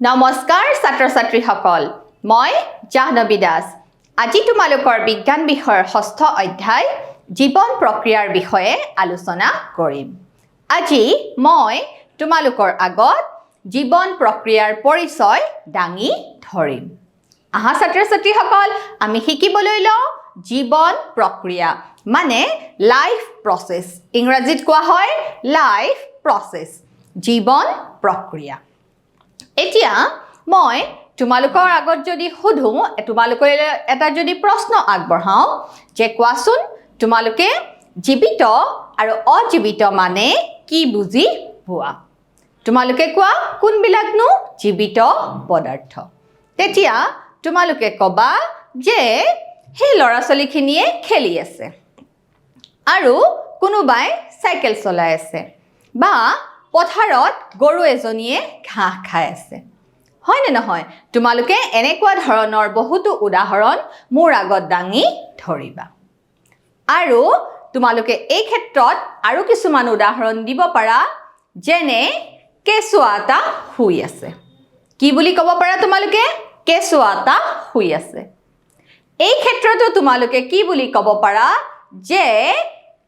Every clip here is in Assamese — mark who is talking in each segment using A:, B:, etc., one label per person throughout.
A: নমস্কাৰ ছাত্ৰ-ছাত্ৰীসকল মই জাহ্নবী দাস আজি তোমালোকৰ বিজ্ঞান বিষয়ৰ ষষ্ঠ অধ্যায় জীৱন প্ৰক্ৰিয়াৰ বিষয়ে আলোচনা কৰিম আজি মই তোমালোকৰ আগত জীৱন প্ৰক্ৰিয়াৰ পৰিচয় দাঙি ধৰিম আহা ছাত্ৰ-ছাত্ৰীসকল আমি শিকিবলৈ লওঁ জীৱন প্ৰক্ৰিয়া মানে লাইফ প্ৰসেস ইংৰাজীত কোৱা হয় লাইফ প্ৰসেস জীৱন প্ৰক্ৰিয়া এতিয়া মই তোমালোকৰ আগত যদি সুধো তোমালোকৰ এটা যদি প্ৰশ্ন আগবঢ়াও যে কোৱাচোন তোমালোকে জীৱিত আৰু অজীৱিত মানে কি বুজি পোৱা তোমালোকে কোৱা কোনবিলাকনো জীৱিত পদাৰ্থ তেতিয়া তোমালোকে কবা যে হে লৰাছলিখিনিয়ে খেলি আছে আৰু কোনোবাই সাইকেল চলাই আছে বা পথাৰত গৰু এজনীয়ে ঘাঁহ খাই আছে হয় নে নহয় তোমালোকে এনেকুৱা ধৰণৰ বহুতো উদাহৰণ মোৰ আগত দাঙি ধৰিবা আৰু তোমালোকে এই ক্ষেত্ৰত আৰু কিছুমান উদাহৰণ দিব পাৰা যেনে কেঁচুৱা এটা শুই আছে কি বুলি ক'ব পাৰা তোমালোকে কেঁচুৱা এটা শুই আছে এই ক্ষেত্ৰতো তোমালোকে কি বুলি ক'ব পাৰা যে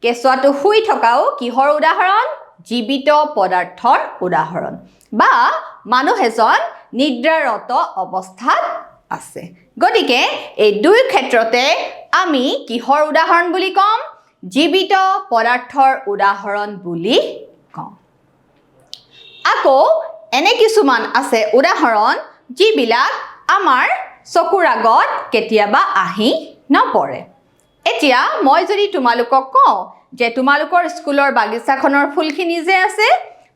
A: কেঁচুৱাটো শুই থকাও কিহৰ উদাহৰণ জীৱিত পদাৰ্থৰ উদাহৰণ বা মানুহ এজন নিদ্ৰাৰত অৱস্থাত আছে গতিকে এই দুই ক্ষেত্ৰতে আমি কিহৰ উদাহৰণ বুলি কম জীৱিত পদাৰ্থৰ উদাহৰণ বুলি কম আকৌ এনে কিছুমান আছে উদাহৰণ যিবিলাক আমাৰ চকুৰ আগত কেতিয়াবা আহি নপৰে এতিয়া মই যদি তোমালোকক কওঁ যে তোমালোকৰ স্কুলৰ বাগিচাখনৰ ফুলখিনি যে আছে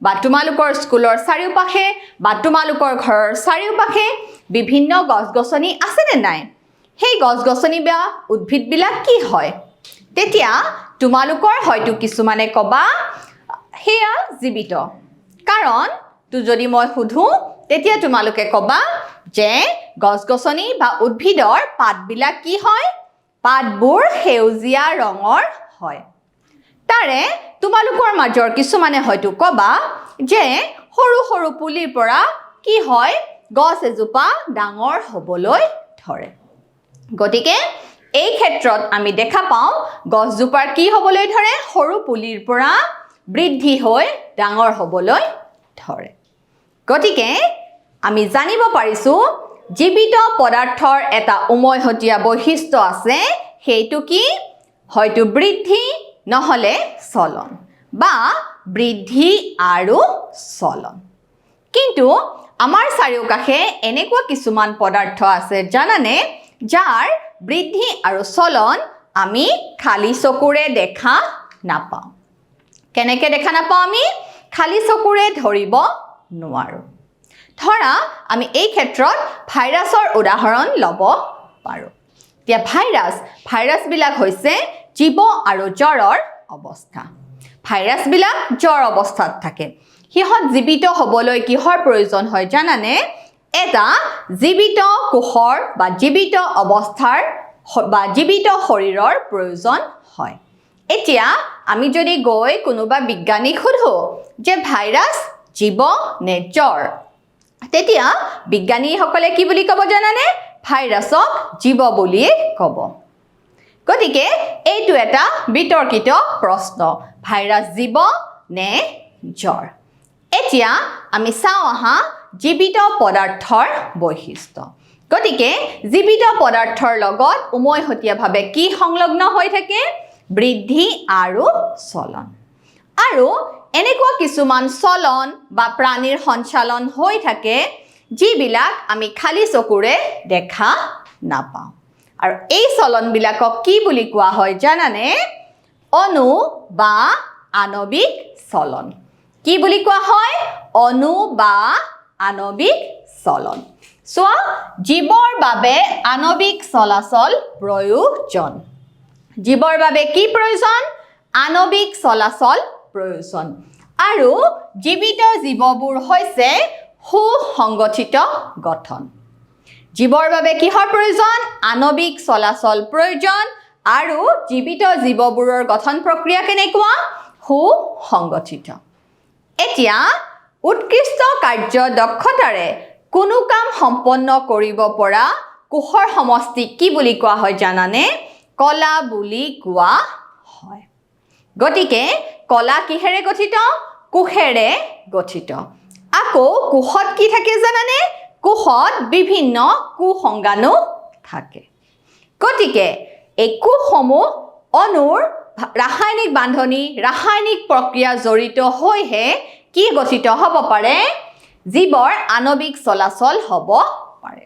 A: বা তোমালোকৰ স্কুলৰ চাৰিওপাশে বা তোমালোকৰ ঘৰৰ চাৰিওপাশে বিভিন্ন গছ-গছনি আছে নে নাই সেই গছ-গছনি বা উদ্ভিদবিলাক কি হয় তেতিয়া তোমালোকৰ হয়তো কিছুমানে কবা হেয়া জীৱিত কাৰণ তো যদি মই সুধো তেতিয়া তোমালোকে কবা যে গছ-গছনি বা উদ্ভিদৰ পাতবিলাক কি হয় পাতবোৰ সেউজীয়া ৰঙৰ হয় তাৰে তোমালোকৰ মাজৰ কিছুমানে হয়তো কবা যে সৰু সৰু পুলিৰ পৰা কি হয় গছ এজোপা ডাঙৰ হ'বলৈ ধৰে গতিকে এই ক্ষেত্ৰত আমি দেখা পাওঁ গছজোপাৰ কি হ'বলৈ ধৰে সৰু পুলিৰ পৰা বৃদ্ধি হৈ ডাঙৰ হ'বলৈ ধৰে গতিকে আমি জানিব পাৰিছো জীৱিত পদাৰ্থৰ এটা উমৈহতীয়া বৈশিষ্ট্য আছে সেইটো কি হয়তো বৃদ্ধি নহলে চলন বা বৃদ্ধি আৰু চলন কিন্তু আমাৰ চাৰিওকাষে এনেকুৱা কিছুমান পদাৰ্থ আছে জানানে যাৰ বৃদ্ধি আৰু চলন আমি খালি চকুৰে দেখা নাপাওঁ কেনেকৈ দেখা নাপাওঁ আমি খালি চকুৰে ধৰিব নোৱাৰো ধৰা আমি এই ক্ষেত্ৰত ভাইৰাছৰ উদাহৰণ ল'ব পাৰো এতিয়া ভাইৰাছবিলাক হৈছে জীৱ আৰু জ্বৰৰ অৱস্থা ভাইৰাছবিলাক জ্বৰ অৱস্থাত থাকে সিহঁত জীৱিত হ'বলৈ কিহৰ প্ৰয়োজন হয় জানানে এটা জীৱিত কোষৰ বা জীৱিত অৱস্থাৰ বা জীৱিত শৰীৰৰ প্ৰয়োজন হয় এতিয়া আমি যদি গৈ কোনোবা বিজ্ঞানীক সুধো যে ভাইৰাছ জীৱ নে জ্বৰ তেতিয়া বিজ্ঞানীসকলে কি বুলি ক'ব জানানে ভাইৰাছক জীৱ বুলি ক'ব গতিকে এইটো এটা বিতৰ্কিত প্ৰশ্ন ভাইৰাছ জীৱ নে জ্বৰ এতিয়া আমি চাওঁ আহা জীৱিত পদাৰ্থৰ বৈশিষ্ট্য গতিকে জীৱিত পদাৰ্থৰ লগত উমৈহতীয়াভাৱে কি সংলগ্ন হৈ থাকে বৃদ্ধি আৰু চলন আৰু এনেকুৱা কিছুমান চলন বা প্ৰাণীৰ সঞ্চালন হৈ থাকে যিবিলাক আমি খালি চকুৰে দেখা নাপাওঁ আৰু এই চলনবিলাকক কি বুলি কোৱা হয় জানানে অণু বা আণৱিক চলন কি বুলি কোৱা হয় অণু বা আণৱিক চলন চোৱা জীৱৰ বাবে আণৱিক চলাচল প্ৰয়োজন জীৱৰ বাবে কি প্ৰয়োজন আণৱিক চলাচল প্ৰয়োজন আৰু জীৱিত জীৱবোৰ হৈছে সুসংগঠিত গঠন জীৱৰ বাবে কিহৰ প্ৰয়োজন আণৱিক চলাচল প্ৰয়োজন আৰু জীৱিত জীৱবোৰৰ গঠন প্ৰক্ৰিয়া কেনেকুৱা সুসংগঠিত এতিয়া উৎকৃষ্ট কাৰ্য দক্ষতাৰে কোনো কাম সম্পন্ন কৰিব পৰা কোষৰ সমষ্টি কি বুলি কোৱা হয় জানানে কলা বুলি কোৱা হয় গতিকে কলা কিহেৰে গঠিত কোষেৰে গঠিত আকৌ কোষত কি থাকে জানানে কোষত বিভিন্ন কোষংগাণু থাকে গতিকে এই কোষসমূহ অণুৰ ৰাসায়নিক বান্ধনী ৰাসায়নিক প্ৰক্ৰিয়া জড়িত হৈহে কি গঠিত হ'ব পাৰে জীৱৰ আণৱিক চলাচল হ'ব পাৰে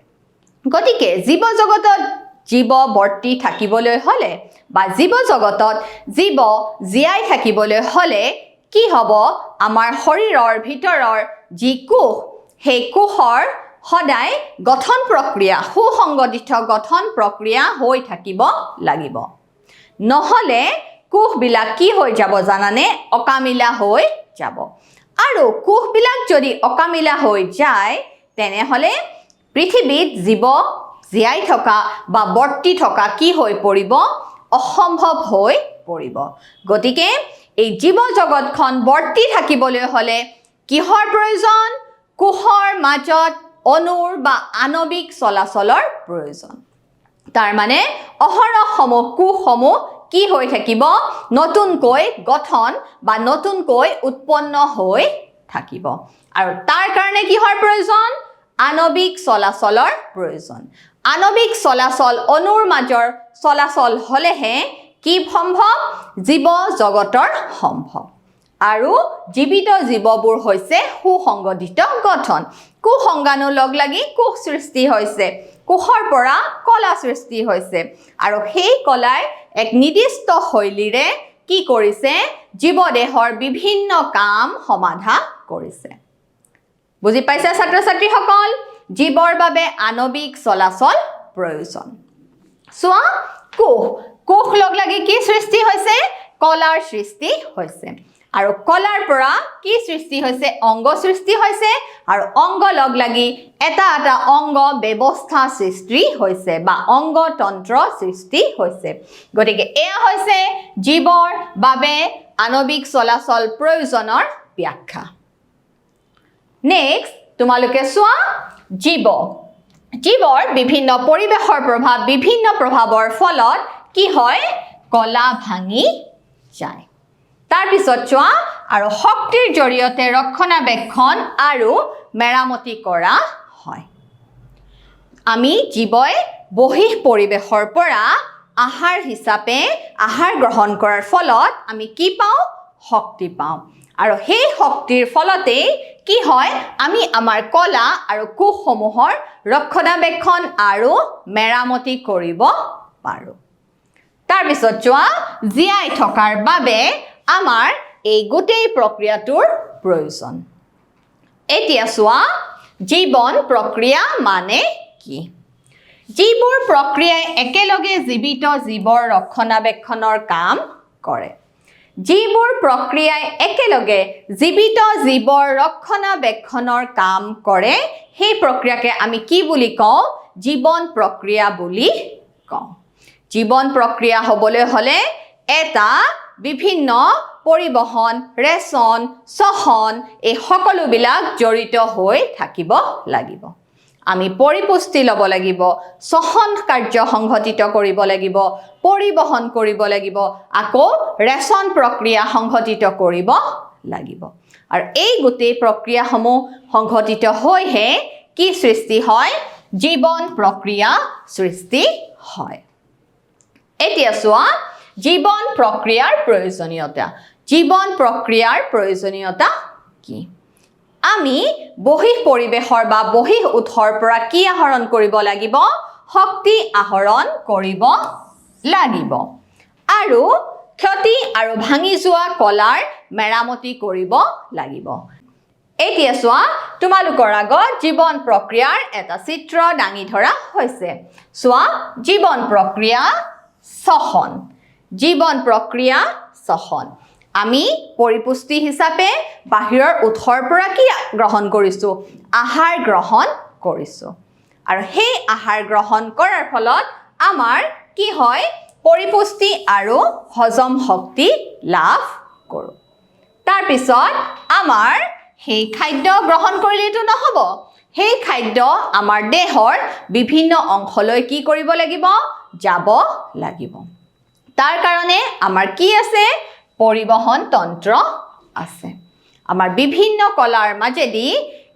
A: গতিকে জীৱ জগতত জীৱ বৰ্তি থাকিবলৈ হলে বা জীৱ জগতত জীৱ জীয়াই থাকিবলৈ হলে কি হ'ব আমাৰ শৰীৰৰ ভিতৰৰ যি কোষ সেই কোষৰ সদায় গঠন প্ৰক্ৰিয়া সুসংগঠিত গঠন প্ৰক্ৰিয়া হৈ থাকিব লাগিব নহলে কোষবিলাক কি হৈ যাব জানানে অকামিলা হৈ যাব আৰু কোষবিলাক যদি অকামিলা হৈ যায় তেনেহলে পৃথিৱীত জীৱ জীয়াই থকা বা বৰ্তি থকা কি হৈ পৰিব অসম্ভৱ হৈ পৰিব গতিকে এই জীৱ জগতখন বৰ্তি থাকিবলৈ হলে কিহৰ প্ৰয়োজন কোষৰ মাজত অণুৰ বা আণৱিক চলাচলৰ প্ৰয়োজন তাৰ মানে অহৰহসমূহ কোষসমূহ কি হৈ থাকিব নতুনকৈ গঠন বা নতুনকৈ উৎপন্ন হৈ থাকিব আৰু তাৰ কাৰণে কিহৰ প্ৰয়োজন আণৱিক চলাচলৰ প্ৰয়োজন আণৱিক চলাচল অণুৰ মাজৰ চলাচল হলেহে কি সম্ভৱ জীৱ জগতৰ সম্ভৱ আৰু জীৱিত জীৱবোৰ হৈছে সুসংগঠিত গঠন কোষংগাণু লগ লাগি কোষ সৃষ্টি হৈছে কোষৰ পৰা কলা সৃষ্টি হৈছে আৰু সেই কলাই এক নিৰ্দিষ্ট শৈলীৰে কি কৰিছে জীৱদেহৰ বিভিন্ন কাম সমাধা কৰিছে বুজি পাইছে ছাত্ৰ ছাত্ৰীসকল জীৱৰ বাবে আণৱিক চলাচল প্ৰয়োজন চোৱা কোষ লগ লাগি কি সৃষ্টি হৈছে কলাৰ সৃষ্টি হৈছে আৰু কলাৰ পৰা কি সৃষ্টি হৈছে অংগ সৃষ্টি হৈছে আৰু অংগ লগ লাগি এটা এটা অংগ ব্যৱস্থা সৃষ্টি হৈছে বা অংগ তন্ত্ৰ সৃষ্টি হৈছে গতিকে এয়া হৈছে জীৱৰ বাবে আণৱিক চলাচল প্ৰয়োজনৰ ব্যাখ্যা নেক্সট তোমালোকে চোৱা জীৱৰ বিভিন্ন পৰিবেশৰ প্ৰভাৱ বিভিন্ন প্ৰভাৱৰ ফলত কি হয় কলা ভাঙি যায় তাৰ পিছত চোৱা আৰু শক্তিৰ জৰিয়তে ৰক্ষণাবেক্ষণ আৰু মেৰামতি কৰা হয় আমি জীৱই বহিঃ পৰিবেশৰ পৰা আহাৰ হিচাপে আহাৰ গ্ৰহণ কৰাৰ ফলত আমি কি পাওঁ শক্তি পাওঁ আৰু সেই শক্তিৰ ফলতে কি হয় আমি আমাৰ কলা আৰু কোষসমূহৰ ৰক্ষণাবেক্ষণ আৰু মেৰামতি কৰিব পাৰো তাৰ পিছত চোৱা জীয়াই থকাৰ বাবে আমাৰ এই গোটেই প্ৰক্ৰিয়াটোৰ প্ৰয়োজন এতিয়া চোৱা জীৱন প্ৰক্ৰিয়া মানে কি যিবোৰ প্ৰক্ৰিয়াই একেলগে জীৱিত জীৱৰ ৰক্ষণাবেক্ষণৰ কাম কৰে যিবোৰ প্ৰক্ৰিয়াই একেলগে জীৱিত জীৱৰ ৰক্ষণাবেক্ষণৰ কাম কৰে সেই প্ৰক্ৰিয়াকে আমি কি বুলি কওঁ জীৱন প্ৰক্ৰিয়া বুলি কওঁ জীৱন প্ৰক্ৰিয়া হ'বলৈ হলে এটা বিভিন্ন পৰিবহন ৰেচন শ্বসন এই সকলোবিলাক জড়িত হৈ থাকিব লাগিব আমি পৰিপুষ্টি ল'ব লাগিব শ্বসন কাৰ্য সংঘটিত কৰিব লাগিব পৰিবহন কৰিব লাগিব আকৌ ৰেচন প্ৰক্ৰিয়া সংঘটিত কৰিব লাগিব আৰু এই গোটেই প্ৰক্ৰিয়াসমূহ সংঘটিত হৈহে কি সৃষ্টি হয় জীৱন প্ৰক্ৰিয়া সৃষ্টি হয় এতিয়া চোৱা জীৱন প্ৰক্ৰিয়াৰ প্ৰয়োজনীয়তা কি আমি বহিঃ পৰিবেশৰ বা বহিঃ উৎসৰ পৰা কি আহৰণ কৰিব লাগিব শক্তি আহৰণ কৰিব লাগিব আৰু ক্ষতি আৰু ভাঙি যোৱা কলাৰ মেৰামতি কৰিব লাগিব এতিয়া চোৱা তোমালোকৰ আগত জীৱন প্ৰক্ৰিয়াৰ এটা চিত্ৰ দাঙি ধৰা হৈছে চোৱা জীৱন প্ৰক্ৰিয়া শ্বসন আমি পৰিপুষ্টি হিচাপে বাহিৰৰ উৎসৰ পৰা কি গ্ৰহণ কৰিছো আহাৰ গ্ৰহণ কৰিছো আৰু সেই আহাৰ গ্ৰহণ কৰাৰ ফলত আমাৰ কি হয় পৰিপুষ্টি আৰু হজম শক্তি লাভ কৰোঁ তাৰ পিছত আমাৰ সেই খাদ্য গ্ৰহণ কৰিলেতো নহ'ব সেই খাদ্য আমাৰ দেহৰ বিভিন্ন অংশলৈ কি কৰিব লাগিব যাব লাগিব তাৰ কাৰণে আমাৰ কি আছে পৰিবহন তন্ত্ৰ আছে আমাৰ বিভিন্ন কলাৰ মাজেদি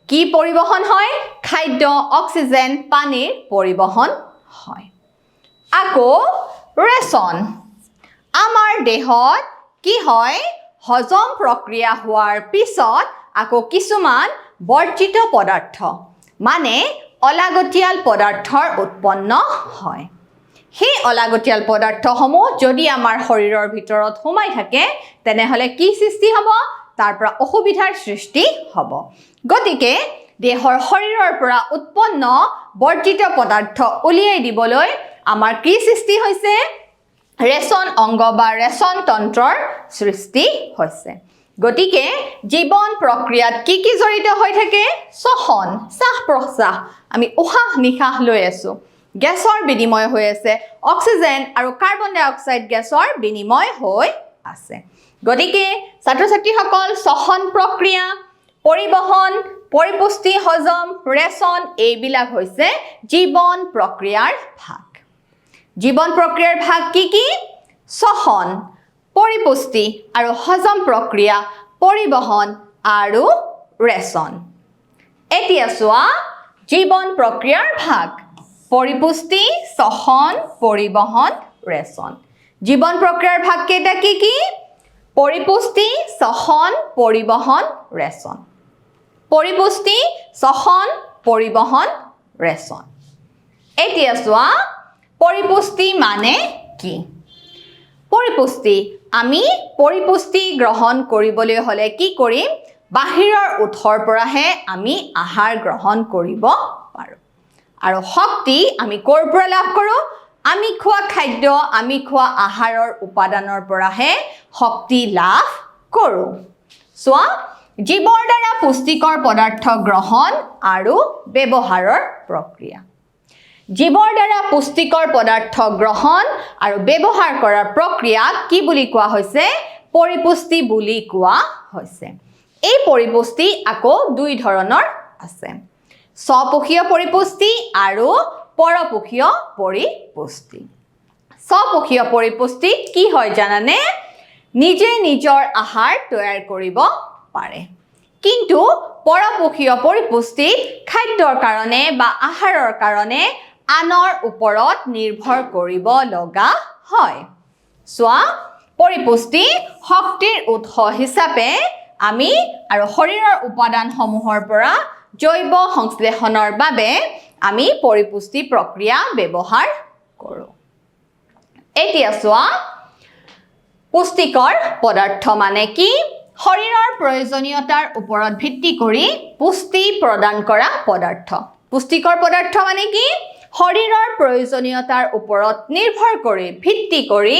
A: কি পৰিবহন হয় খাদ্য অক্সিজেন পানীৰ পৰিবহন হয় আকৌ ৰেচন আমাৰ দেহত কি হয় হজম প্ৰক্ৰিয়া হোৱাৰ পিছত আকৌ কিছুমান বৰ্জিত পদাৰ্থ মানে অলাগতিয়াল পদাৰ্থৰ উৎপন্ন হয় সেই অলাগতিয়াল পদাৰ্থসমূহ যদি আমাৰ শৰীৰৰ ভিতৰত সোমাই থাকে তেনেহলে কি সৃষ্টি হ'ব তাৰ পৰা অসুবিধাৰ সৃষ্টি হ'ব গতিকে দেহৰ শৰীৰৰ পৰা উৎপন্ন বৰ্জিত পদাৰ্থ উলিয়াই দিবলৈ আমাৰ কি সৃষ্টি হৈছে ৰেচন অংগ বা ৰেচন তন্ত্ৰৰ সৃষ্টি হৈছে গতিকে জীৱন প্ৰক্ৰিয়াত কি জড়িত হৈ থাকে শ্বসন শ্বাস প্ৰশ্বাস আমি উশাহ নিশাহ লৈ আছো গেছৰ বিনিময় হৈ আছে অক্সিজেন আৰু কাৰ্বন ডাই অক্সাইড গেছৰ বিনিময় হৈ আছে গতিকে ছাত্ৰ ছাত্ৰীসকল শ্বসন প্ৰক্ৰিয়া পৰিবহন পৰিপুষ্টি হজম ৰেচন এইবিলাক হৈছে জীৱন প্ৰক্ৰিয়াৰ ভাগ জীৱন প্ৰক্ৰিয়াৰ ভাগ কি শ্বসন পৰিপুষ্টি আৰু হজম প্ৰক্ৰিয়া পৰিবহন আৰু ৰেচন এতিয়া চোৱা জীৱন প্ৰক্ৰিয়াৰ ভাগ পৰিপুষ্টি শ্বসন পৰিবহন ৰেচন জীৱন প্ৰক্ৰিয়াৰ ভাগ কেইটা কি পৰিপুষ্টি শ্বসন পৰিবহন ৰেচন পৰিপুষ্টি শ্বসন পৰিবহন ৰেচন এতিয়া চোৱা পৰিপুষ্টি মানে কি পৰিপুষ্টি আমি পৰিপুষ্টি গ্ৰহণ কৰিবলৈ হলে কি কৰিম বাহিৰৰ উৎসৰ পৰাহে আমি আহাৰ গ্ৰহণ কৰিব পাৰো আৰু শক্তি আমি ক'ৰ পৰা লাভ কৰো আমি খোৱা খাদ্য আমি খোৱা আহাৰৰ উপাদানৰ পৰাহে শক্তি লাভ কৰো চোৱা জীৱৰ দ্বাৰা পুষ্টিকৰ পদাৰ্থ গ্ৰহণ আৰু ব্যৱহাৰৰ প্ৰক্ৰিয়া জীৱৰ দ্বাৰা পুষ্টিকৰ পদাৰ্থ গ্ৰহণ আৰু ব্যৱহাৰ কৰাৰ প্ৰক্ৰিয়াক কি বুলি কোৱা হৈছে পৰিপুষ্টি বুলি কোৱা হৈছে এই পৰিপুষ্টি আকৌ দুই ধৰণৰ আছে স্বপোষীয় পৰিপুষ্টি আৰু পৰপোষীয় পৰিপুষ্টি স্বপোষীয় পৰিপুষ্টি কি হয় জানানে নিজে নিজৰ আহাৰ তৈয়াৰ কৰিব পাৰে কিন্তু পৰপোষীয় পৰিপুষ্টিত খাদ্যৰ কাৰণে বা আহাৰৰ কাৰণে আনৰ ওপৰত নিৰ্ভৰ কৰিব লগা হয় চোৱা পৰিপুষ্টি শক্তিৰ উৎস হিচাপে আমি আৰু শৰীৰৰ উপাদানসমূহৰ পৰা জৈৱ সংশ্লেষণৰ বাবে আমি পৰিপুষ্টি প্ৰক্ৰিয়া ব্যৱহাৰ কৰো এতিয়া চোৱা পুষ্টিকৰ পদাৰ্থ মানে কি শৰীৰৰ প্ৰয়োজনীয়তাৰ ওপৰত ভিত্তি কৰি পুষ্টি প্ৰদান কৰা পদাৰ্থ পুষ্টিকৰ পদাৰ্থ মানে কি শৰীৰৰ প্ৰয়োজনীয়তাৰ ওপৰত নিৰ্ভৰ কৰি ভিত্তি কৰি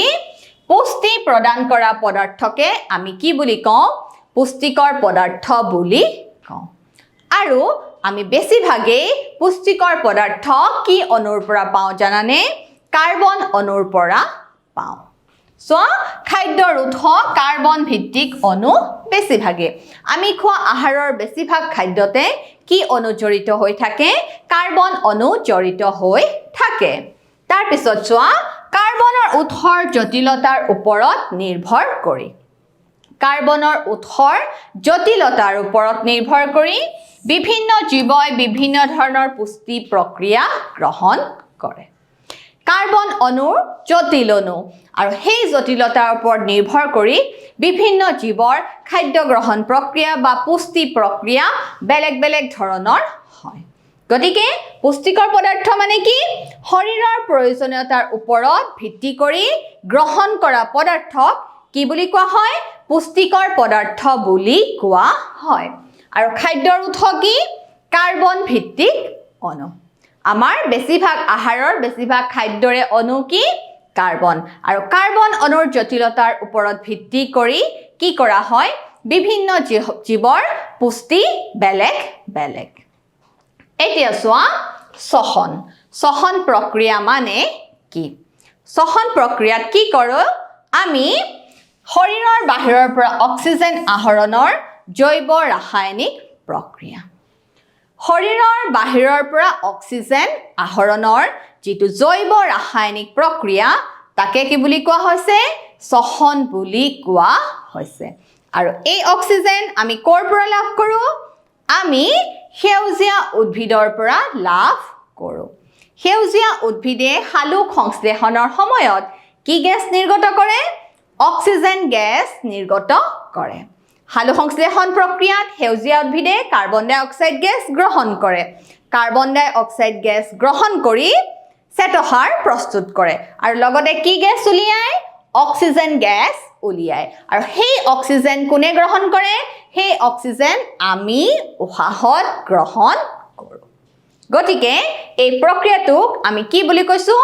A: পুষ্টি প্ৰদান কৰা পদাৰ্থকে আমি কি বুলি কওঁ পুষ্টিকৰ পদাৰ্থ বুলি কওঁ আৰু আমি বেছিভাগেই পুষ্টিকৰ পদাৰ্থ কি অণুৰ পৰা পাওঁ জানানে কাৰ্বন অণুৰ পৰা পাওঁ চোৱা খাদ্যৰ উৎস কাৰ্বন ভিত্তিক অণু বেছিভাগে আমি খোৱা আহাৰৰ বেছিভাগ খাদ্যতে কি অণু জড়িত হৈ থাকে কাৰ্বন অণু জড়িত হৈ থাকে তাৰ পিছত চোৱা কাৰ্বনৰ উৎসৰ জটিলতাৰ ওপৰত নিৰ্ভৰ কৰি কাৰ্বনৰ উৎসৰ জটিলতাৰ ওপৰত নিৰ্ভৰ কৰি বিভিন্ন জীৱই বিভিন্ন ধৰণৰ পুষ্টি প্ৰক্ৰিয়া গ্ৰহণ কৰে কাৰ্বন অণুৰ জটিল অণু আৰু সেই জটিলতাৰ ওপৰত নিৰ্ভৰ কৰি বিভিন্ন জীৱৰ খাদ্য গ্ৰহণ প্ৰক্ৰিয়া বা পুষ্টি প্ৰক্ৰিয়া বেলেগ বেলেগ ধৰণৰ হয় গতিকে পুষ্টিকৰ পদাৰ্থ মানে কি শৰীৰৰ প্ৰয়োজনীয়তাৰ ওপৰত ভিত্তি কৰি গ্ৰহণ কৰা পদাৰ্থক কি বুলি কোৱা হয় পুষ্টিকৰ পদাৰ্থ বুলি কোৱা হয় আৰু খাদ্যৰ উৎস কি কাৰ্বন ভিত্তিক অণু আমাৰ বেছিভাগ আহাৰৰ বেছিভাগ খাদ্যৰে অণু কি কাৰ্বন আৰু কাৰ্বন অণুৰ জটিলতাৰ ওপৰত ভিত্তি কৰি কি কৰা হয় বিভিন্ন জীৱৰ পুষ্টি বেলেগ বেলেগ এতিয়া চোৱা শ্বসন প্ৰক্ৰিয়া মানে কি শ্বসন প্ৰক্ৰিয়াত কি কৰোঁ আমি শৰীৰৰ বাহিৰৰ পৰা অক্সিজেন আহৰণৰ জৈৱ ৰাসায়নিক প্ৰক্ৰিয়া শৰীৰৰ বাহিৰৰ পৰা অক্সিজেন আহৰণৰ যেটো জৈৱ ৰাসায়নিক প্ৰক্ৰিয়া তাকে কি বুলি কোৱা হৈছে শ্বসন বুলি কোৱা হৈছে আৰু এই অক্সিজেন আমি কৰ পৰা লাভ কৰো আমি সেউজীয়া উদ্ভিদৰ পৰা লাভ কৰো সেউজীয়া উদ্ভিদে সালোক সংশ্লেষণৰ সময়ত কি গেছ নিৰ্গত কৰে অক্সিজেন গেছ নিৰ্গত কৰে সালোক সংশ্লেষণ প্ৰক্ৰিয়াত সেউজীয়া উদ্ভিদে কাৰ্বন ডাই অক্সাইড গেছ গ্ৰহণ কৰে কাৰ্বন ডাই অক্সাইড গেছ গ্ৰহণ কৰি শ্বেতসাৰ প্ৰস্তুত কৰে আৰু লগতে কি গেছ উলিয়ায় অক্সিজেন গেছ উলিয়ায় আৰু সেই অক্সিজেন কোনে গ্ৰহণ কৰে সেই অক্সিজেন আমি উশাহত গ্ৰহণ কৰোঁ গতিকে এই প্ৰক্ৰিয়াটোক আমি কি বুলি কৈছো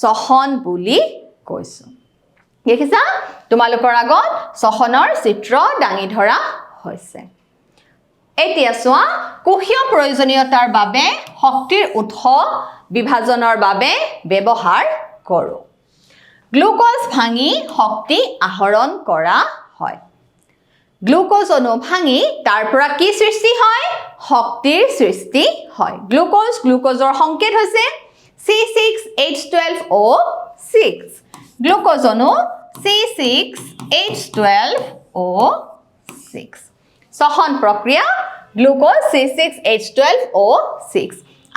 A: শ্বসন বুলি কৈছো দেখিছা তোমালোকৰ আগত শ্বসনৰ চিত্ৰ দাঙি ধৰা হৈছে এতিয়া চোৱা কোষীয় প্ৰয়োজনীয়তাৰ বাবে শক্তিৰ উৎস বিভাজনৰ বাবে ব্যৱহাৰ কৰোঁ গ্লুকোজ ভাঙি শক্তি আহৰণ কৰা হয় গ্লুকোজ অণু ভাঙি তাৰ পৰা কি সৃষ্টি হয় শক্তিৰ সৃষ্টি হয় গ্লুকোজৰ সংকেত হৈছে C6H12O6 গ্লুকোজ অণু C6H12O6 শ্বসন প্ৰক্ৰিয়া গ্লুকোজ C6H12O6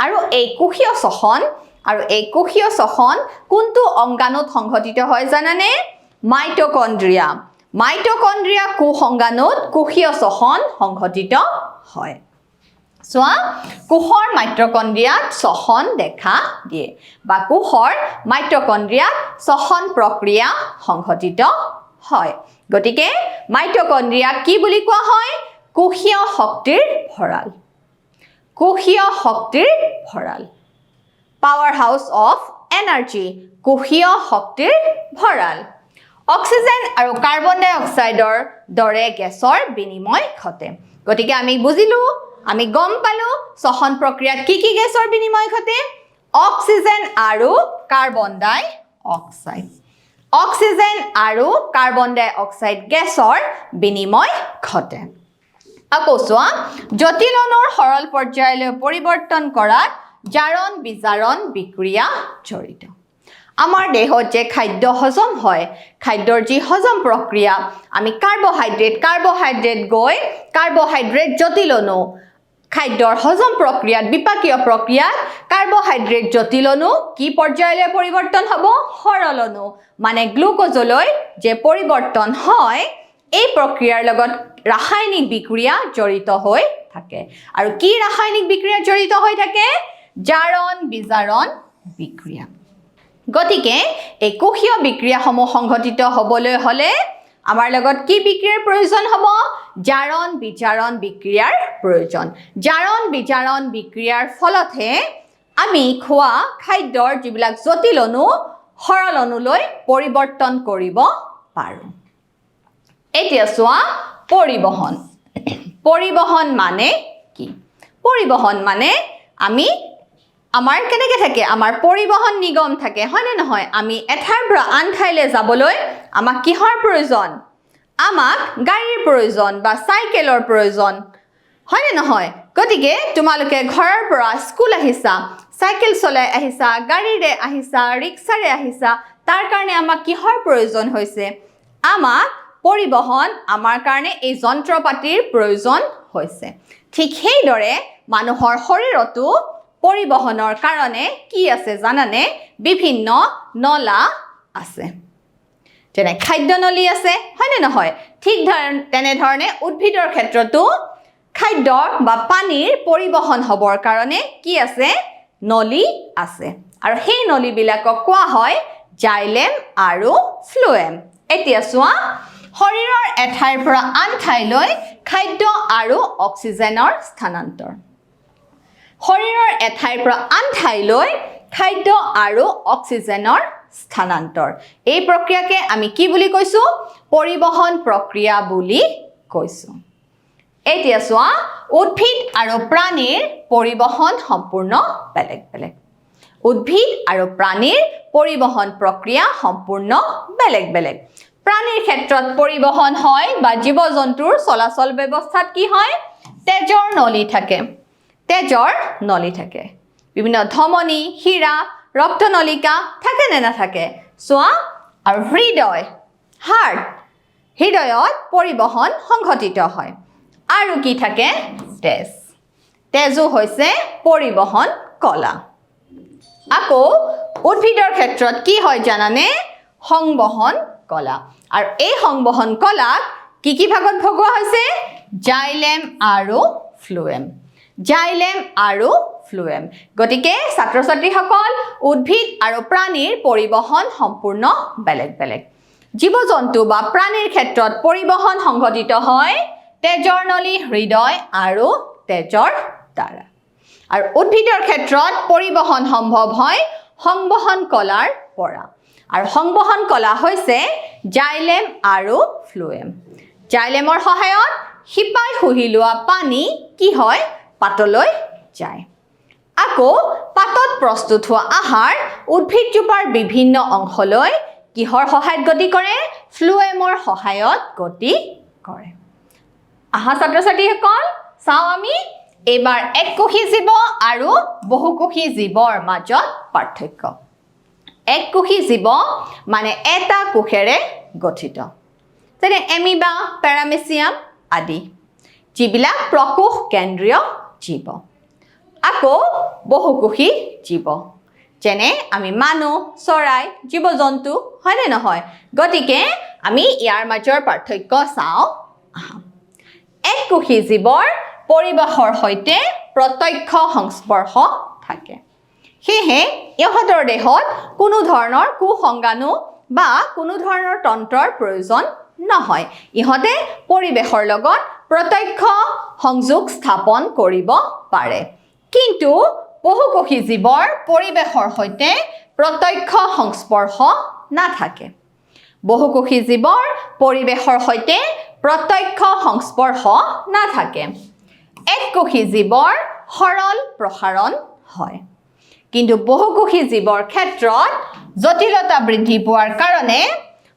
A: আৰু এই কোষীয় শ্বসন কোনটো অংগাণুত সংঘটিত হয় জানানে মাইটোকন্ড্ৰিয়া কোষ অংগাণুত কোষীয় শ্বসন সংঘটিত হয় চোৱা কোষৰ মাইটোকন্ড্ৰিয়াত শ্বসন দেখা দিয়ে বা কোষৰ মাইটোকন্ড্ৰিয়াত শ্বসন প্ৰক্ৰিয়া সংঘটিত হয় গতিকে মাইটোকন্ড্ৰিয়া কি বুলি কোৱা হয় কোষীয় শক্তিৰ ভঁৰাল পাৱাৰ হাউস অফ এনাৰ্জি কোষীয় শক্তিৰ ভঁৰাল অক্সিজেন আৰু কাৰ্বন ডাই অক্সাইডৰ দৰে গেছৰ বিনিময় ঘটে গতিকে আমি বুজিলো আমি গম পালো শ্বসন প্ৰক্ৰিয়াত কি গেছৰ বিনিময় ঘটে অক্সিজেন আৰু কাৰ্বন ডাই অক্সাইড গেছৰ বিনিময় ঘটে আকৌ চোৱা জটিল অণুৰ সৰল পৰ্যায়লৈ পৰিৱৰ্তন কৰাত জাৰণ বিজাৰণ বিক্ৰিয়া জড়িত আমাৰ দেহত যে খাদ্য হজম হয় খাদ্যৰ যি হজম প্ৰক্ৰিয়া আমি কাৰ্বহাইড্ৰেট গৈ কাৰ্বহাইড্ৰেট জটিল অণু খাদ্যৰ হজম প্ৰক্ৰিয়াত বিপাকীয় প্ৰক্ৰিয়াত কাৰ্বহাইড্ৰেট জটিল অণু কি পৰ্যায়লৈ পৰিৱৰ্তন হ'ব সৰল অণু মানে গ্লুকোজলৈ যে পৰিৱৰ্তন হয় এই প্ৰক্ৰিয়াৰ লগত ৰাসায়নিক বিক্ৰিয়া জড়িত হৈ থাকে আৰু কি ৰাসায়নিক বিক্ৰিয়া জড়িত হৈ থাকে জাৰণ বিজাৰণ বিক্ৰিয়া গতিকে এই কোষীয় বিক্ৰিয়াসমূহ সংঘটিত হ'বলৈ হলে আমাৰ লগত কি বিক্ৰিয়াৰ প্ৰয়োজন হ'ব জাৰণ বিজাৰণ বিক্ৰিয়াৰ প্ৰয়োজন জাৰণ বিজাৰণ বিক্ৰিয়াৰ ফলতহে আমি খোৱা খাদ্যৰ যিবিলাক জটিল অণু সৰল অণুলৈ পৰিৱৰ্তন কৰিব পাৰোঁ এতিয়া চোৱা পৰিবহন মানে কি পৰিবহন মানে আমাৰ কেনেকৈ থাকে আমাৰ পৰিবহন নিগম থাকে হয়নে নহয় আমি এঠাইৰ পৰা আন ঠাইলৈ যাবলৈ আমাক কিহৰ প্ৰয়োজন আমাক গাড়ীৰ প্ৰয়োজন বা চাইকেলৰ প্ৰয়োজন হয়নে নহয় গতিকে তোমালোকে ঘৰৰ পৰা স্কুল আহিছা চাইকেল চলাই আহিছা গাড়ীৰে আহিছা ৰিক্সাৰে আহিছা তাৰ কাৰণে আমাক কিহৰ প্ৰয়োজন হৈছে আমাক পৰিবহন আমাৰ কাৰণে এই যন্ত্ৰপাতিৰ প্ৰয়োজন হৈছে ঠিক সেইদৰে মানুহৰ শৰীৰতো পৰিবহনৰ কাৰণে কি আছে জানানে বিভিন্ন নলা আছে যেনে খাদ্যনলী আছে হয়নে নহয় ঠিক তেনেধৰণে উদ্ভিদৰ ক্ষেত্ৰতো খাদ্য বা পানীৰ পৰিবহন হ'বৰ কাৰণে কি আছে নলী আছে আৰু সেই নলীবিলাকক কোৱা হয় জাইলেম আৰু ফ্লোএম এতিয়া চোৱা শৰীৰৰ এঠাইৰ পৰা আন ঠাইলৈ খাদ্য আৰু অক্সিজেনৰ স্থানান্তৰ শৰীৰৰ এঠাইৰ পৰা আন ঠাইলৈ খাদ্য আৰু অক্সিজেনৰ স্থানান্তৰ এই প্ৰক্ৰিয়াকে আমি কি বুলি কৈছো পৰিবহন প্ৰক্ৰিয়া বুলি কৈছো এতিয়া চোৱা উদ্ভিদ আৰু প্ৰাণীৰ পৰিবহন সম্পূৰ্ণ বেলেগ বেলেগ উদ্ভিদ আৰু প্ৰাণীৰ পৰিবহন প্ৰক্ৰিয়া সম্পূৰ্ণ বেলেগ বেলেগ প্ৰাণীৰ ক্ষেত্ৰত পৰিবহন হয় বা জীৱ-জন্তুৰ চলাচল ব্যৱস্থাত কি হয় তেজৰ নলী থাকে তেজৰ নলী থাকে বিভিন্ন ধমনী শিৰা ৰক্তনলিকা থাকে নে নাথাকে সোৱা আৰু হৃদয় হাৰ্ট হৃদয়ত পৰিবহন সংঘটিত হয় আৰু কি থাকে তেজ তেজো হৈছে পৰিবহন কলা আকৌ উদ্ভিদৰ ক্ষেত্ৰত কি হয় জানানে সংবহন কলা আৰু এই সংবহন কলাক কি ভাগত ভগোৱা হৈছে জাইলেম আৰু ফ্লোএম জাইলেম আৰু ফ্লোএম গতিকে ছাত্ৰ ছাত্ৰীসকল উদ্ভিদ আৰু প্ৰাণীৰ পৰিবহন সম্পূৰ্ণ বেলেগ বেলেগ জীৱ-জন্তু বা প্ৰাণীৰ ক্ষেত্ৰত পৰিবহন সংঘটিত হয় তেজৰ নলী হৃদয় আৰু তেজৰ দ্বাৰা আৰু উদ্ভিদৰ ক্ষেত্ৰত পৰিবহন সম্ভৱ হয় সংবহন কলাৰ পৰা আৰু সংবহন কলা হৈছে জাইলেম আৰু ফ্লোএম জাইলেমৰ সহায়ত শিপাই শুহি লোৱা পানী কি হয় পাতলৈ যায় আকৌ পাতত প্ৰস্তুত হোৱা আহাৰ উদ্ভিদজোপাৰ বিভিন্ন অংশলৈ কিহৰ সহায়ত গতি কৰে ফ্লোএমৰ সহায়ত গতি কৰে আহা ছাত্ৰ ছাত্ৰীসকল চাও আমি এবাৰ এককোষী জীৱ আৰু বহুকোষী জীৱৰ মাজত পাৰ্থক্য এককোষী জীৱ মানে এটা কোষেৰে গঠিত যেনে এমিবা পেৰামেচিয়াম আদি যিবিলাক প্ৰকোষ কেন্দ্ৰীয় জীৱ আকৌ বহুকোষী জীৱ যেনে আমি মানুহ চৰাই জীৱ-জন্তু হয় নে নহয় গতিকে আমি ইয়াৰ মাজৰ পাৰ্থক্য চাও এককোষী জীৱৰ পৰিবেশৰ সৈতে প্ৰত্যক্ষ সংস্পৰ্শ থাকে সেয়ে ইহঁতৰ দেহত কোনো ধৰণৰ কুসংগাণু বা কোনো ধৰণৰ তন্ত্ৰৰ প্ৰয়োজন নহয় ইহঁতে পৰিবেশৰ লগত প্ৰত্যক্ষ সংযোগ স্থাপন কৰিব পাৰে কিন্তু বহুকোষী জীৱৰ পৰিবেশৰ সৈতে প্ৰত্যক্ষ সংস্পৰ্শ নাথাকে বহুকোষী জীৱৰ পৰিবেশৰ সৈতে প্ৰত্যক্ষ সংস্পৰ্শ নাথাকে এককোষী জীৱৰ সৰল প্ৰসাৰণ হয় কিন্তু বহুকোষী জীৱৰ ক্ষেত্ৰত জটিলতা বৃদ্ধি পোৱাৰ কাৰণে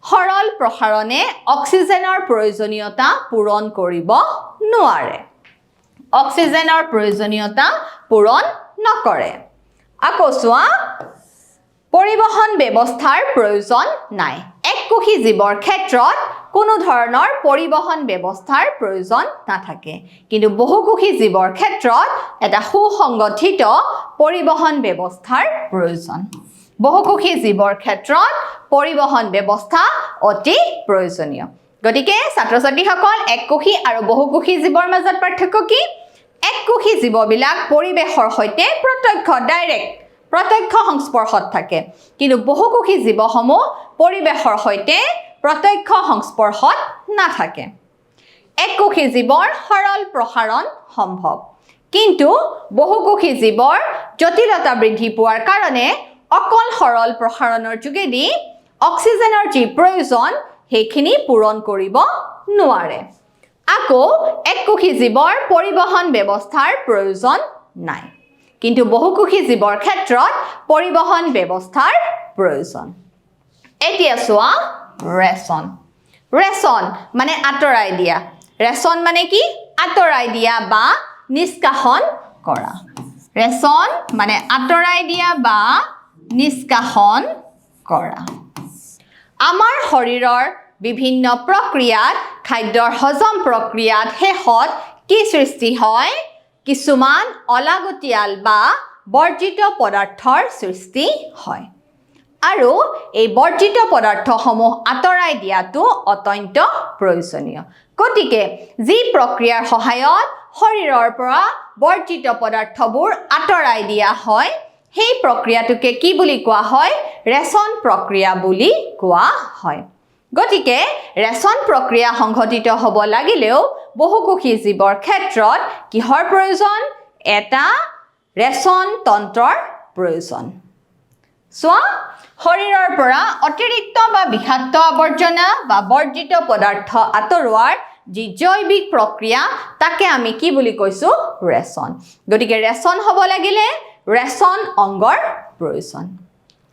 A: সৰল প্ৰসাৰণে অক্সিজেনৰ প্ৰয়োজনীয়তা পূৰণ কৰিব নোৱাৰে অক্সিজেনৰ প্ৰয়োজনীয়তা পূৰণ নকৰে আকৌ চোৱা পৰিবহন ব্যৱস্থাৰ প্ৰয়োজন নাই এককোষী জীৱৰ ক্ষেত্ৰত কোনো ধৰণৰ পৰিবহন ব্যৱস্থাৰ প্ৰয়োজন নাথাকে কিন্তু বহুকোষী জীৱৰ ক্ষেত্ৰত এটা সুসংগঠিত পৰিবহন ব্যৱস্থাৰ প্ৰয়োজন বহুকোষী জীৱৰ ক্ষেত্ৰত পৰিবহন ব্যৱস্থা অতি প্ৰয়োজনীয় গতিকে ছাত্ৰ ছাত্ৰীসকল এককোষী আৰু বহুকোষী জীৱৰ মাজত পাৰ্থক্য কি এককোষী জীৱবিলাক পৰিবেশৰ সৈতে প্ৰত্যক্ষ সংস্পৰ্শত থাকে কিন্তু বহুকোষী জীৱসমূহ পৰিবেশৰ সৈতে প্ৰত্যক্ষ সংস্পৰ্শত নাথাকে এককোষী জীৱৰ সৰল প্ৰসাৰণ সম্ভৱ কিন্তু বহুকোষী জীৱৰ জটিলতা বৃদ্ধি পোৱাৰ কাৰণে অকল সৰল প্ৰসাৰণৰ যোগেদি অক্সিজেনৰ যি প্ৰয়োজন সেইখিনি পূৰণ কৰিব নোৱাৰে আকৌ এককোষী জীৱৰ পৰিবহন ব্যৱস্থাৰ প্ৰয়োজন নাই কিন্তু বহুকোষী জীৱৰ ক্ষেত্ৰত পৰিবহন ব্যৱস্থাৰ প্ৰয়োজন এতিয়া চোৱা ৰেচন ৰেচন মানে আঁতৰাই দিয়া ৰেচন মানে কি আঁতৰাই দিয়া বা নিষ্কাশন কৰা ৰেচন মানে আঁতৰাই দিয়া বা নিষ্কাশন কৰা আমাৰ শৰীৰৰ বিভিন্ন প্ৰক্ৰিয়াত খাদ্যৰ হজম প্ৰক্ৰিয়াত শেষত কি সৃষ্টি হয় কিছুমান অলাগতিয়াল বা বৰ্জিত পদাৰ্থৰ সৃষ্টি হয় আৰু এই বৰ্জিত পদাৰ্থসমূহ আঁতৰাই দিয়াটো অত্যন্ত প্ৰয়োজনীয় গতিকে যি প্ৰক্ৰিয়াৰ সহায়ত শৰীৰৰ পৰা বৰ্জিত পদাৰ্থবোৰ আঁতৰাই দিয়া হয় সেই প্ৰক্ৰিয়াটোকে কি বুলি কোৱা হয় ৰেচন প্ৰক্ৰিয়া বুলি কোৱা হয় গতিকে ৰেচন প্ৰক্ৰিয়া সংঘটিত হ'ব লাগিলেও বহুকোষী জীৱৰ ক্ষেত্ৰত কিহৰ প্ৰয়োজন এটা ৰেচন তন্ত্ৰৰ প্ৰয়োজন চোৱা শৰীৰৰ পৰা অতিৰিক্ত বা বিষাক্ত আৱৰ্জনা বা বৰ্জিত পদাৰ্থ আঁতৰোৱাৰ যি জৈৱিক প্ৰক্ৰিয়া তাকে আমি কি বুলি কৈছো ৰেচন গতিকে ৰেচন হ'ব লাগিলে ৰেচন অংগৰ প্ৰয়োজন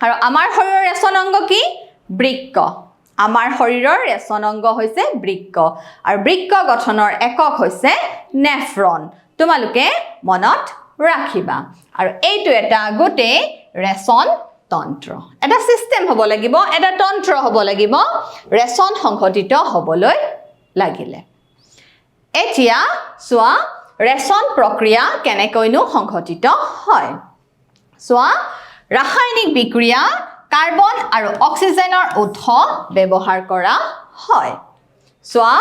A: আৰু আমাৰ শৰীৰৰ ৰেচন অংগ কি বৃক্ক আমাৰ শৰীৰৰ ৰেচন অংগ হৈছে বৃক্ক আৰু বৃক্ক গঠনৰ একক হৈছে নেফ্ৰন তোমালোকে মনত ৰাখিবা আৰু এইটো এটা গোটেই ৰেচন তন্ত্ৰ এটা সিস্টেম হ'ব লাগিব এটা তন্ত্ৰ হ'ব লাগিব ৰেচন সংঘটিত হ'বলৈ লাগিলে এতিয়া সোৱা ৰেচন প্ৰক্ৰিয়া কেনেকৈনো সংঘটিত হয় সোৱা ৰাসায়নিক বিক্ৰিয়া কাৰ্বন আৰু অক্সিজেনৰ উৎস ব্যৱহাৰ কৰা হয় সোৱা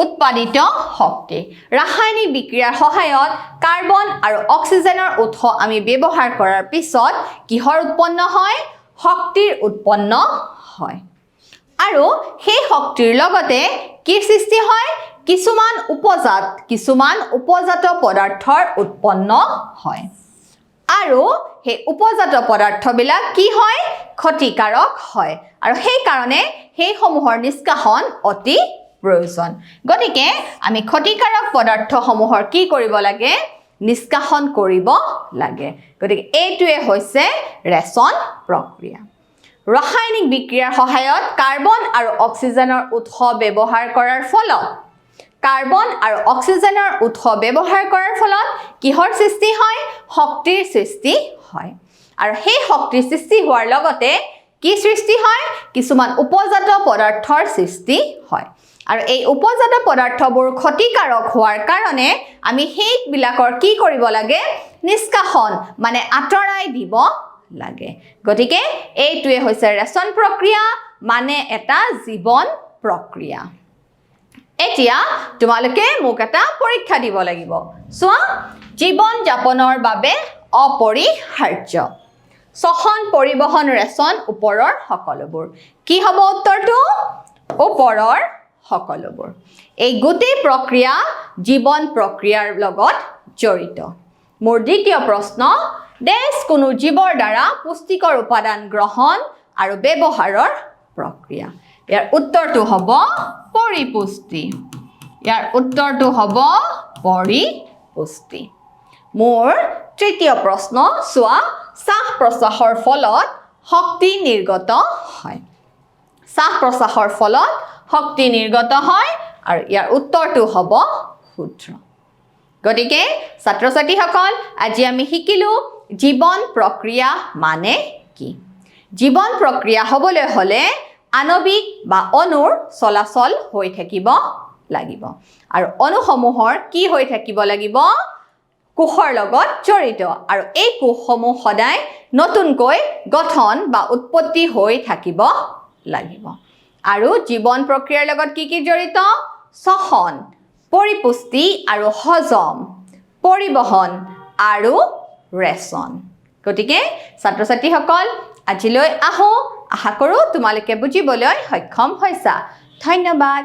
A: উৎপাদিত শক্তি ৰাসায়নিক বিক্ৰিয়াৰ সহায়ত কাৰ্বন আৰু অক্সিজেনৰ উৎস আমি ব্যৱহাৰ কৰাৰ পিছত কিহৰ উৎপন্ন হয় শক্তিৰ উৎপন্ন হয় আৰু সেই শক্তিৰ লগতে কি সৃষ্টি হয় কিছুমান উপজাত পদাৰ্থৰ উৎপন্ন হয় আৰু সেই উপজাত পদাৰ্থবিলাক কি হয় ক্ষতিকাৰক হয় আৰু সেই কাৰণে সেই সমূহৰ নিষ্কাশন অতি প্ৰয়োজন গতিকে আমি ক্ষতিকাৰক পদাৰ্থসমূহৰ কি কৰিব লাগে নিষ্কাশন কৰিব লাগে গতিকে এইটোৱে হৈছে ৰেচন প্ৰক্ৰিয়া ৰাসায়নিক বিক্ৰিয়াৰ সহায়ত কাৰ্বন আৰু অক্সিজেনৰ উৎস ব্যৱহাৰ কৰাৰ ফলত কিহৰ সৃষ্টি হয় শক্তিৰ সৃষ্টি হয় আৰু সেই শক্তিৰ সৃষ্টি হোৱাৰ লগতে কি সৃষ্টি হয় কিছুমান উপজাত পদাৰ্থৰ সৃষ্টি হয় আৰু এই উপজাত পদাৰ্থবোৰ ক্ষতিকাৰক হোৱাৰ কাৰণে আমি সেইবিলাকৰ কি কৰিব লাগে নিষ্কাশন মানে আঁতৰাই দিব লাগে গতিকে এইটোৱে হৈছে ৰেচন প্ৰক্ৰিয়া মানে এটা জীৱন প্ৰক্ৰিয়া এতিয়া তোমালোকে মোক এটা পৰীক্ষা দিব লাগিব সোৱা জীৱন যাপনৰ বাবে অপৰিহাৰ্য শ্বসন পৰিবহন ৰেচন ওপৰৰ সকলোবোৰ কি হ'ব উত্তৰটো ওপৰৰ সকলোবোৰ এই গোটেই প্ৰক্ৰিয়া জীৱন প্ৰক্ৰিয়াৰ লগত জড়িত মোৰ দ্বিতীয় প্ৰশ্ন দেশ কোনো জীৱৰ দ্বাৰা পুষ্টিকৰ উপাদান গ্ৰহণ আৰু ব্যৱহাৰৰ প্ৰক্ৰিয়া ইয়াৰ উত্তৰটো হ'ব পৰিপুষ্টি মোৰ তৃতীয় প্ৰশ্ন সোৱা শ্বাস প্ৰশ্বাসৰ ফলত শক্তি নিৰ্গত হয় আৰু ইয়াৰ উত্তৰটো হ'ব শুদ্ধ গতিকে ছাত্ৰ ছাত্ৰীসকল আজি আমি শিকিলো জীৱন প্ৰক্ৰিয়া মানে কি জীৱন প্ৰক্ৰিয়া হ'বলৈ হ'লে আণৱিক বা অণুৰ চলাচল হৈ থাকিব লাগিব আৰু অণুসমূহৰ কি হৈ থাকিব লাগিব কোষৰ লগত জড়িত আৰু এই কোষসমূহ সদায় নতুনকৈ গঠন বা উৎপত্তি হৈ থাকিব লাগিব আৰু জীৱন প্ৰক্ৰিয়াৰ লগত কি জড়িত শ্বসন পৰিপুষ্টি আৰু হজম পৰিবহন আৰু ৰেচন গতিকে ছাত্ৰ ছাত্ৰীসকল আজিলৈ আহো আশা কৰোঁ তোমালোকে বুজিবলৈ সক্ষম হৈছা ধন্যবাদ